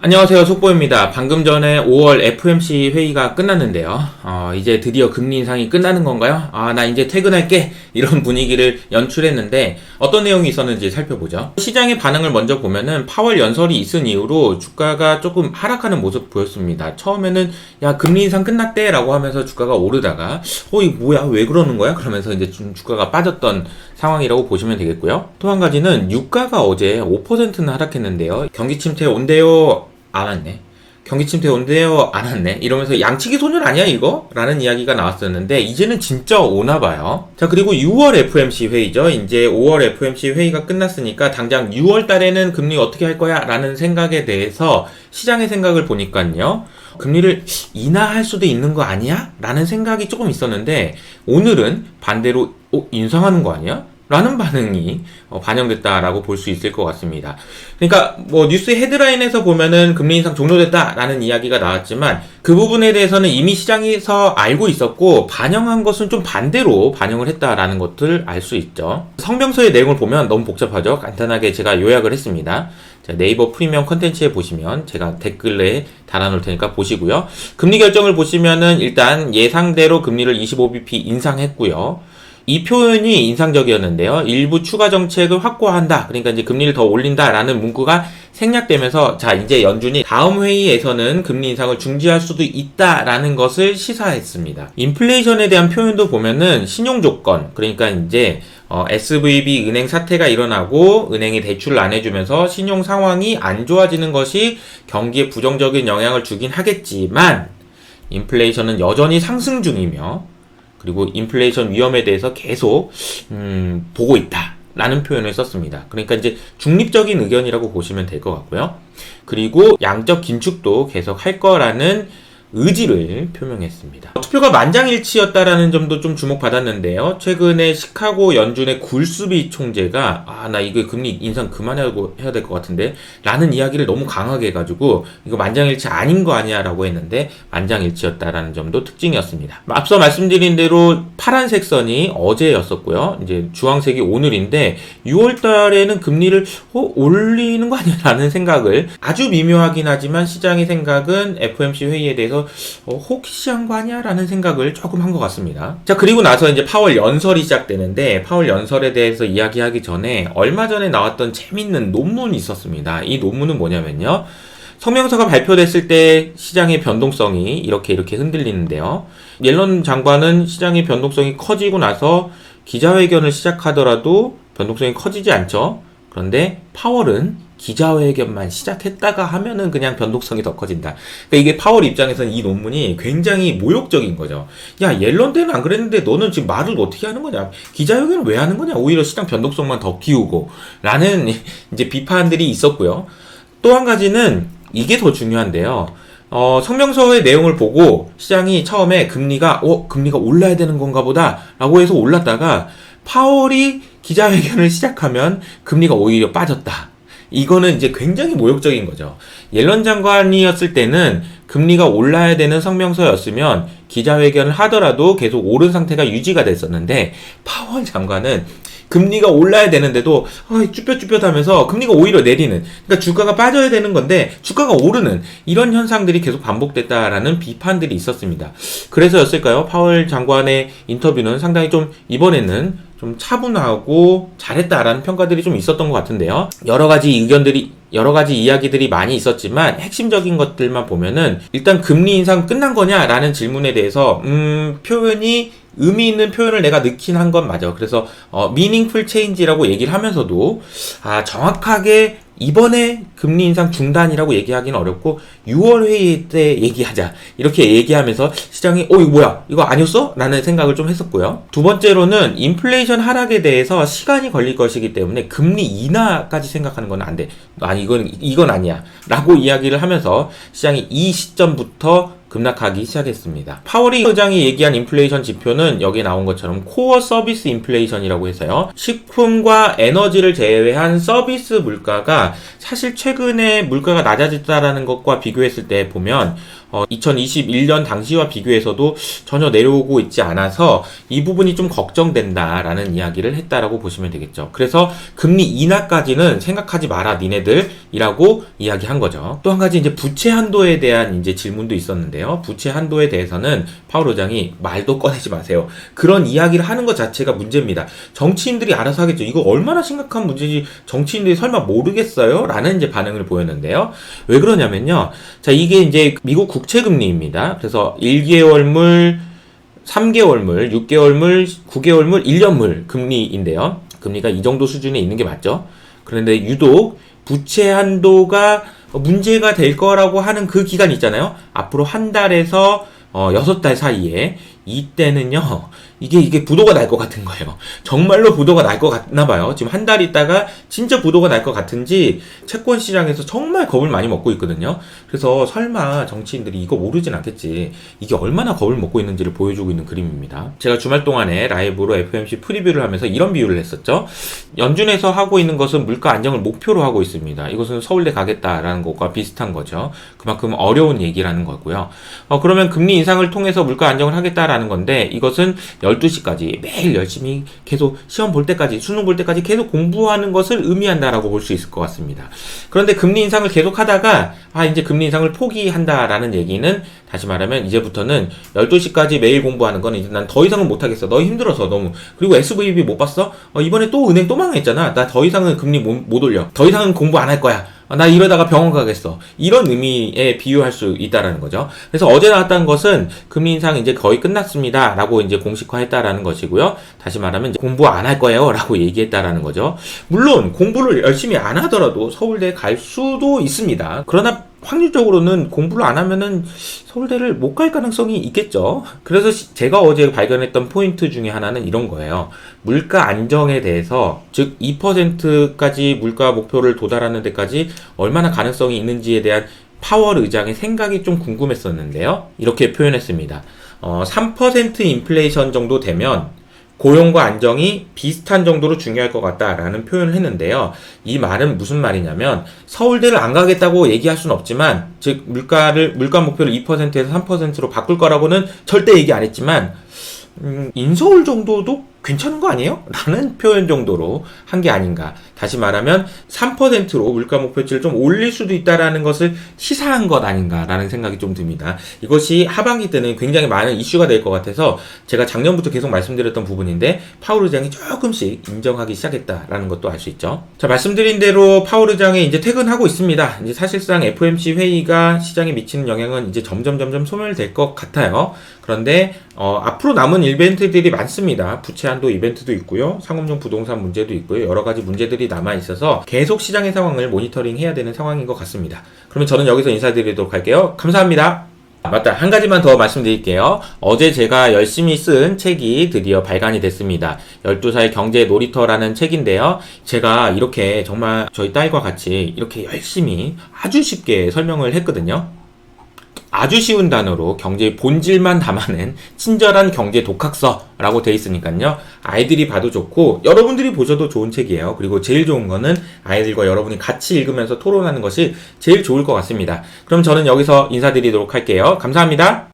안녕하세요, 속보입니다. 방금 전에 5월 FOMC 회의가 끝났는데요. 이제 드디어 금리 인상이 끝나는 건가요? 나 이제 퇴근할게. 이런 분위기를 연출했는데 어떤 내용이 있었는지 살펴보죠. 시장의 반응을 먼저 보면은 파월 연설이 있은 이후로 주가가 조금 하락하는 모습 보였습니다. 처음에는 야, 금리 인상 끝났대 라고 하면서 주가가 오르다가 이거 뭐야? 왜 그러는 거야? 그러면서 이제 좀 주가가 빠졌던 상황이라고 보시면 되겠고요. 또 한 가지는 유가가 어제 5%는 하락했는데요. 경기 침체 온대요. 안 왔네. 경기 침체 온대요. 안 왔네. 이러면서 양치기 소년 아니야 이거? 라는 이야기가 나왔었는데 이제는 진짜 오나봐요. 자, 그리고 6월 FOMC 회의죠. 이제 5월 FOMC 회의가 끝났으니까 당장 6월 달에는 금리 어떻게 할 거야? 라는 생각에 대해서 시장의 생각을 보니까요. 금리를 인하할 수도 있는 거 아니야? 라는 생각이 조금 있었는데 오늘은 반대로 인상하는 거 아니야? 라는 반응이 반영됐다라고 볼 수 있을 것 같습니다. 그러니까 뉴스 헤드라인에서 보면은 금리 인상 종료됐다라는 이야기가 나왔지만 그 부분에 대해서는 이미 시장에서 알고 있었고 반영한 것은 좀 반대로 반영을 했다라는 것들 알 수 있죠. 성명서의 내용을 보면 너무 복잡하죠. 간단하게 제가 요약을 했습니다. 자, 네이버 프리미엄 컨텐츠에 보시면 제가 댓글에 달아놓을 테니까 보시고요. 금리 결정을 보시면은 일단 예상대로 금리를 25bp 인상했고요. 이 표현이 인상적이었는데요. 일부 추가 정책을 확고화한다. 그러니까 이제 금리를 더 올린다라는 문구가 생략되면서 자, 이제 연준이 다음 회의에서는 금리 인상을 중지할 수도 있다라는 것을 시사했습니다. 인플레이션에 대한 표현도 보면은 신용 조건, 그러니까 이제 SVB 은행 사태가 일어나고 은행이 대출을 안 해주면서 신용 상황이 안 좋아지는 것이 경기에 부정적인 영향을 주긴 하겠지만 인플레이션은 여전히 상승 중이며 그리고 인플레이션 위험에 대해서 계속 보고 있다 라는 표현을 썼습니다. 그러니까 이제 중립적인 의견이라고 보시면 될 것 같고요. 그리고 양적 긴축도 계속 할 거라는 의지를 표명했습니다. 투표가 만장일치였다라는 점도 좀 주목받았는데요. 최근에 시카고 연준의 굴수비 총재가 나 이거 금리 인상 그만하고 해야 될 것 같은데 라는 이야기를 너무 강하게 해가지고 이거 만장일치 아닌 거 아니야 라고 했는데 만장일치였다라는 점도 특징이었습니다. 앞서 말씀드린 대로 파란색 선이 어제였었고요. 이제 주황색이 오늘인데 6월 달에는 금리를 올리는 거 아니야 라는 생각을 아주 미묘하긴 하지만 시장의 생각은 FOMC 회의에 대해서 호기시한 거 아니야? 라는 생각을 조금 한 것 같습니다. 자, 그리고 나서 이제 파월 연설이 시작되는데 파월 연설에 대해서 이야기하기 전에 얼마 전에 나왔던 재밌는 논문이 있었습니다. 이 논문은 뭐냐면요. 성명서가 발표됐을 때 시장의 변동성이 이렇게 흔들리는데요. 옐런 장관은 시장의 변동성이 커지고 나서 기자회견을 시작하더라도 변동성이 커지지 않죠. 그런데 파월은 기자회견만 시작했다가 하면은 그냥 변동성이 더 커진다. 그러니까 이게 파월 입장에서는 이 논문이 굉장히 모욕적인 거죠. 야, 옐런 때는 안 그랬는데 너는 지금 말을 어떻게 하는 거냐? 기자회견을 왜 하는 거냐? 오히려 시장 변동성만 더 키우고 라는 이제 비판들이 있었고요. 또 한 가지는 이게 더 중요한데요. 성명서의 내용을 보고 시장이 처음에 금리가 올라야 되는 건가 보다 라고 해서 올랐다가 파월이 기자회견을 시작하면 금리가 오히려 빠졌다. 이거는 이제 굉장히 모욕적인 거죠. 옐런 장관이었을 때는 금리가 올라야 되는 성명서였으면 기자회견을 하더라도 계속 오른 상태가 유지가 됐었는데 파월 장관은 금리가 올라야 되는데도 쭈뼛쭈뼛하면서 금리가 오히려 내리는, 그러니까 주가가 빠져야 되는 건데 주가가 오르는 이런 현상들이 계속 반복됐다라는 비판들이 있었습니다. 그래서였을까요? 파월 장관의 인터뷰는 상당히 좀 이번에는 좀 차분하고 잘했다라는 평가들이 좀 있었던 것 같은데요. 여러 가지 이야기들이 많이 있었지만 핵심적인 것들만 보면은 일단 금리 인상 끝난 거냐라는 질문에 대해서 표현이 의미 있는 표현을 내가 넣긴 한 건 맞아. 그래서 meaningful change라고 얘기를 하면서도 정확하게 이번에 금리 인상 중단이라고 얘기하기는 어렵고 6월 회의 때 얘기하자 이렇게 얘기하면서 시장이 이거 뭐야? 이거 아니었어? 라는 생각을 좀 했었고요. 두 번째로는 인플레이션 하락에 대해서 시간이 걸릴 것이기 때문에 금리 인하까지 생각하는 건 안 돼. 아니 이건 아니야 라고 이야기를 하면서 시장이 이 시점부터 급락하기 시작했습니다. 파월이 의장이 얘기한 인플레이션 지표는 여기에 나온 것처럼 코어 서비스 인플레이션이라고 해서요. 식품과 에너지를 제외한 서비스 물가가 사실 최근에 물가가 낮아졌다라는 것과 비교했을 때 보면 2021년 당시와 비교해서도 전혀 내려오고 있지 않아서 이 부분이 좀 걱정된다라는 이야기를 했다라고 보시면 되겠죠. 그래서 금리 인하까지는 생각하지 마라 니네들이라고 이야기한 거죠. 또 한 가지 이제 부채 한도에 대한 이제 질문도 있었는데요. 부채 한도에 대해서는 파월 의장이 말도 꺼내지 마세요. 그런 이야기를 하는 것 자체가 문제입니다. 정치인들이 알아서 하겠죠. 이거 얼마나 심각한 문제지 정치인들이 설마 모르겠어요? 라는 이제 반응을 보였는데요. 왜 그러냐면요. 자, 이게 이제 미국 국채금리입니다. 그래서 1개월물, 3개월물, 6개월물, 9개월물, 1년물 금리인데요. 금리가 이 정도 수준에 있는 게 맞죠? 그런데 유독 부채 한도가 문제가 될 거라고 하는 그 기간 있잖아요. 앞으로 한 달에서 6달 사이에 이때는요, 이게 부도가 날 것 같은 거예요. 정말로 부도가 날 것 같나 봐요. 지금 한 달 있다가 진짜 부도가 날 것 같은지 채권 시장에서 정말 겁을 많이 먹고 있거든요. 그래서 설마 정치인들이 이거 모르진 않겠지. 이게 얼마나 겁을 먹고 있는지를 보여주고 있는 그림입니다. 제가 주말 동안에 라이브로 FOMC 프리뷰를 하면서 이런 비유를 했었죠. 연준에서 하고 있는 것은 물가 안정을 목표로 하고 있습니다. 이것은 서울대 가겠다라는 것과 비슷한 거죠. 그만큼 어려운 얘기라는 거고요. 그러면 금리 인상을 통해서 물가 안정을 하겠다라는 건데 이것은 12시까지 매일 열심히 계속 시험 볼 때까지 수능 볼 때까지 계속 공부하는 것을 의미한다라고 볼 수 있을 것 같습니다. 그런데 금리 인상을 계속 하다가 이제 금리 인상을 포기한다라는 얘기는 다시 말하면 이제부터는 12시까지 매일 공부하는 건 이제 난 더 이상은 못하겠어. 너 힘들어서 너무. 그리고 SVB 못 봤어? 이번에 또 은행 또 망했잖아. 나 더 이상은 금리 못 올려. 더 이상은 공부 안 할 거야. 나 이러다가 병원 가겠어. 이런 의미에 비유할 수 있다라는 거죠. 그래서 어제 나왔다는 것은 금리 인상 이제 거의 끝났습니다. 라고 이제 공식화했다라는 것이고요. 다시 말하면 이제 공부 안 할 거예요. 라고 얘기했다라는 거죠. 물론 공부를 열심히 안 하더라도 서울대에 갈 수도 있습니다. 그러나 확률적으로는 공부를 안 하면은 서울대를 못 갈 가능성이 있겠죠. 그래서 제가 어제 발견했던 포인트 중에 하나는 이런 거예요. 물가 안정에 대해서, 즉 2%까지 물가 목표를 도달하는 데까지 얼마나 가능성이 있는지에 대한 파월 의장의 생각이 좀 궁금했었는데요. 이렇게 표현했습니다. 3% 인플레이션 정도 되면 고용과 안정이 비슷한 정도로 중요할 것 같다라는 표현을 했는데요. 이 말은 무슨 말이냐면 서울대를 안 가겠다고 얘기할 수는 없지만, 즉 물가 목표를 2%에서 3%로 바꿀 거라고는 절대 얘기 안 했지만 인서울 정도도 괜찮은 거 아니에요? 라는 표현 정도로 한 게 아닌가. 다시 말하면 3%로 물가 목표치를 좀 올릴 수도 있다라는 것을 시사한 것 아닌가라는 생각이 좀 듭니다. 이것이 하반기 때는 굉장히 많은 이슈가 될 것 같아서 제가 작년부터 계속 말씀드렸던 부분인데 파월 의장이 조금씩 인정하기 시작했다라는 것도 알 수 있죠. 자, 말씀드린 대로 파월 의장이 이제 퇴근하고 있습니다. 이제 사실상 FOMC 회의가 시장에 미치는 영향은 이제 점점 소멸될 것 같아요. 그런데 앞으로 남은 이벤트들이 많습니다. 부채 한도 이벤트도 있고요. 상업용 부동산 문제도 있고요. 여러 가지 문제들이 남아 있어서 계속 시장의 상황을 모니터링 해야 되는 상황인 것 같습니다. 그러면 저는 여기서 인사드리도록 할게요. 감사합니다. 맞다. 한 가지만 더 말씀드릴게요. 어제 제가 열심히 쓴 책이 드디어 발간이 됐습니다. 12살 경제 놀이터라는 책인데요. 제가 이렇게 정말 저희 딸과 같이 이렇게 열심히 아주 쉽게 설명을 했거든요. 아주 쉬운 단어로 경제의 본질만 담아낸 친절한 경제 독학서라고 돼 있으니까요. 아이들이 봐도 좋고 여러분들이 보셔도 좋은 책이에요. 그리고 제일 좋은 거는 아이들과 여러분이 같이 읽으면서 토론하는 것이 제일 좋을 것 같습니다. 그럼 저는 여기서 인사드리도록 할게요. 감사합니다.